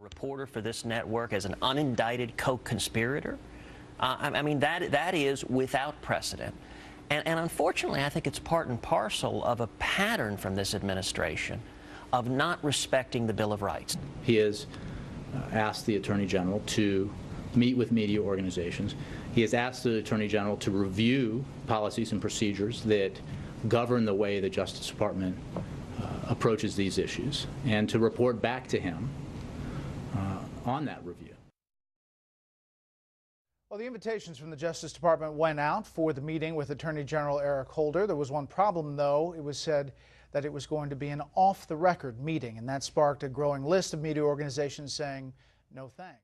Reporter for this network as an unindicted co-conspirator. I mean, that is without precedent. And unfortunately, I think it's part and parcel of a pattern from this administration of not respecting the Bill of Rights. He has asked the Attorney General to meet with media organizations. He has asked the Attorney General to review policies and procedures that govern the way the Justice Department approaches these issues, and to report back to him on that review. Well, the invitations from the Justice Department went out for the meeting with Attorney General Eric Holder. There was one problem, though. It was said that it was going to be an off-the-record meeting, and that sparked a growing list of media organizations saying no thanks.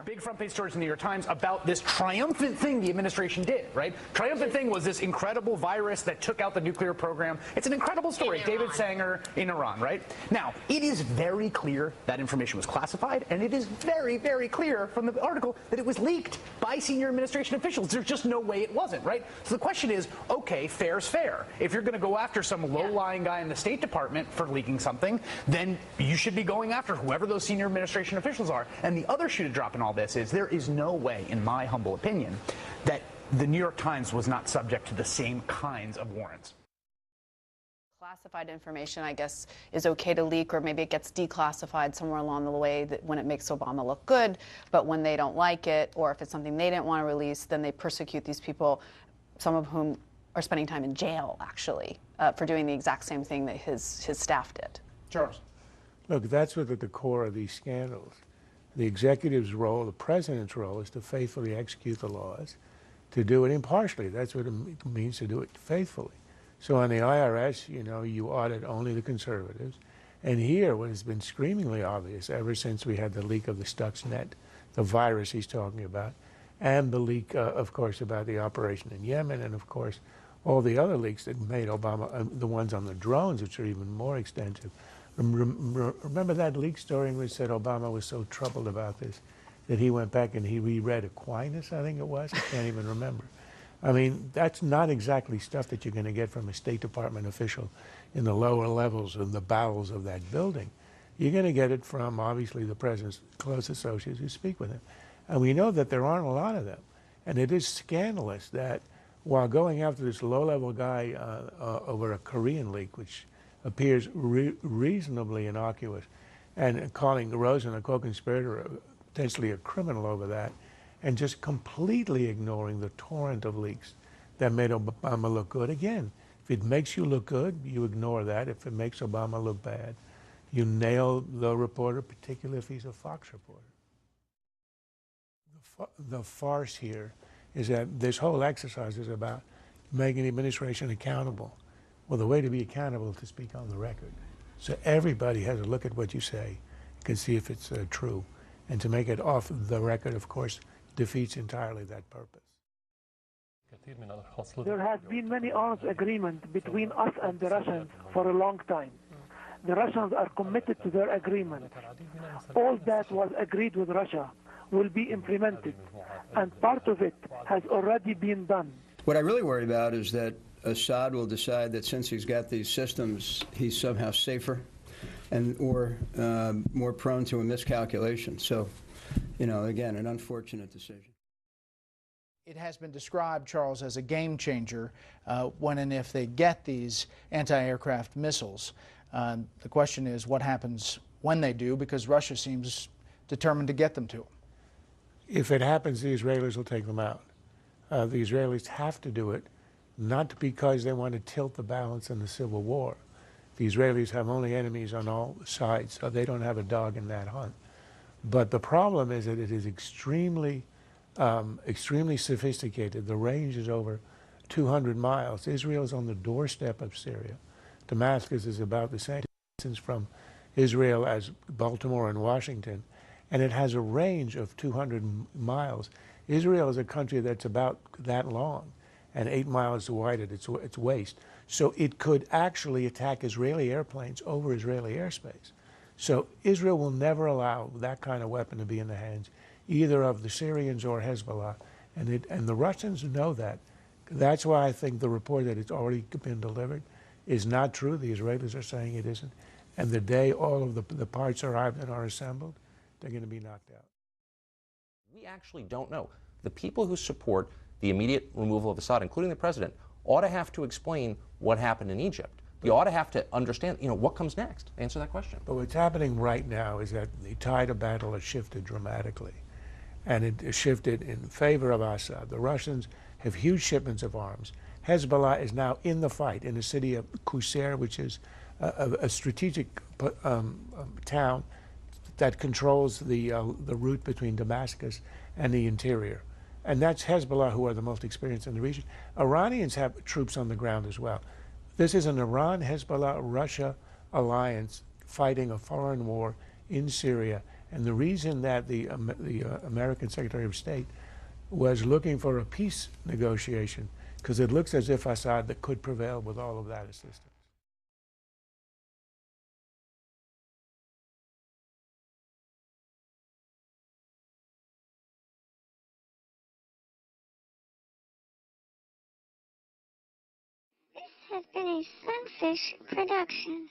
Big front page stories in the New York Times about this triumphant thing the administration did, right? Triumphant thing was this incredible virus that took out the nuclear program. It's an incredible story. David Sanger in Iran, right? Now, it is very clear that information was classified, and it is very, very clear from the article that it was leaked by senior administration officials. There's just no way it wasn't, right? So the question is, okay, fair's fair. If you're going to go after some low-lying guy in the State Department for leaking something, then you should be going after whoever those senior administration officials are. And the other shoe to drop in all this is there is no way, in my humble opinion, that the New York Times was not subject to the same kinds of warrants. Classified information, I guess, is okay to leak, or maybe it gets declassified somewhere along the way that when it makes Obama look good, but when they don't like it, or if it's something they didn't want to release, then they persecute these people, some of whom are spending time in jail, actually, for doing the exact same thing that his staff did. Charles. Look, that's what at the core of these scandals. The executive's role, the president's role, is to faithfully execute the laws, to do it impartially. That's what it means to do it faithfully. So on the IRS, you know, you audit only the conservatives. And here, what has been screamingly obvious ever since we had the leak of the Stuxnet, the virus he's talking about, and the leak, of course, about the operation in Yemen, and of course, all the other leaks that made Obama, the ones on the drones, which are even more extensive. Remember that leak story in which said Obama was so troubled about this that he went back and he reread Aquinas, I think it was? I can't even remember. I mean, that's not exactly stuff that you're going to get from a State Department official in the lower levels of the bowels of that building. You're going to get it from, obviously, the president's close associates who speak with him. And we know that there aren't a lot of them. And it is scandalous that while going after this low-level guy over a Korean leak, which appears reasonably innocuous, and calling Rosen a co-conspirator, potentially a criminal over that, and just completely ignoring the torrent of leaks that made Obama look good. Again, if it makes you look good, you ignore that. If it makes Obama look bad, you nail the reporter, particularly if he's a Fox reporter. The farce here is that this whole exercise is about making the administration accountable. Well, the way to be accountable is to speak on the record. So everybody has a look at what you say, can see if it's true. And to make it off the record, of course, defeats entirely that purpose. There has been many arms agreements between us and the Russians for a long time. The Russians are committed to their agreement. All that was agreed with Russia will be implemented, and part of it has already been done. What I really worry about is that Assad will decide that since he's got these systems, he's somehow safer and or more prone to a miscalculation. So, you know, again, an unfortunate decision. It has been described, Charles, as a game changer when and if they get these anti-aircraft missiles. The question is what happens when they do, because Russia seems determined to get them to them. If it happens, the Israelis will take them out. The Israelis have to do it, not because they want to tilt the balance in the civil war. The Israelis have only enemies on all sides, so they don't have a dog in that hunt. But the problem is that it is extremely sophisticated. The range is over 200 miles. Israel is on the doorstep of Syria. Damascus is about the same distance from Israel as Baltimore and Washington, and it has a range of 200 miles. Israel is a country that's about that long and 8 miles wide at its waist. So it could actually attack Israeli airplanes over Israeli airspace. So Israel will never allow that kind of weapon to be in the hands either of the Syrians or Hezbollah. And the Russians know that. That's why I think the report that it's already been delivered is not true. The Israelis are saying it isn't. And the day all of the parts arrive and are assembled, they're going to be knocked out. We actually don't know. The people who support the immediate removal of Assad, including the president, ought to have to explain what happened in Egypt. You ought to have to understand, what comes next. Answer that question. But what's happening right now is that the tide of battle has shifted dramatically. And it has shifted in favor of Assad. The Russians have huge shipments of arms. Hezbollah is now in the fight in the city of Qusair, which is a strategic town that controls the route between Damascus and the interior. And that's Hezbollah, who are the most experienced in the region. Iranians have troops on the ground as well. This is an Iran-Hezbollah-Russia alliance fighting a foreign war in Syria. And the reason that the American Secretary of State was looking for a peace negotiation, because it looks as if Assad could prevail with all of that assistance. This has been a Sunfish production.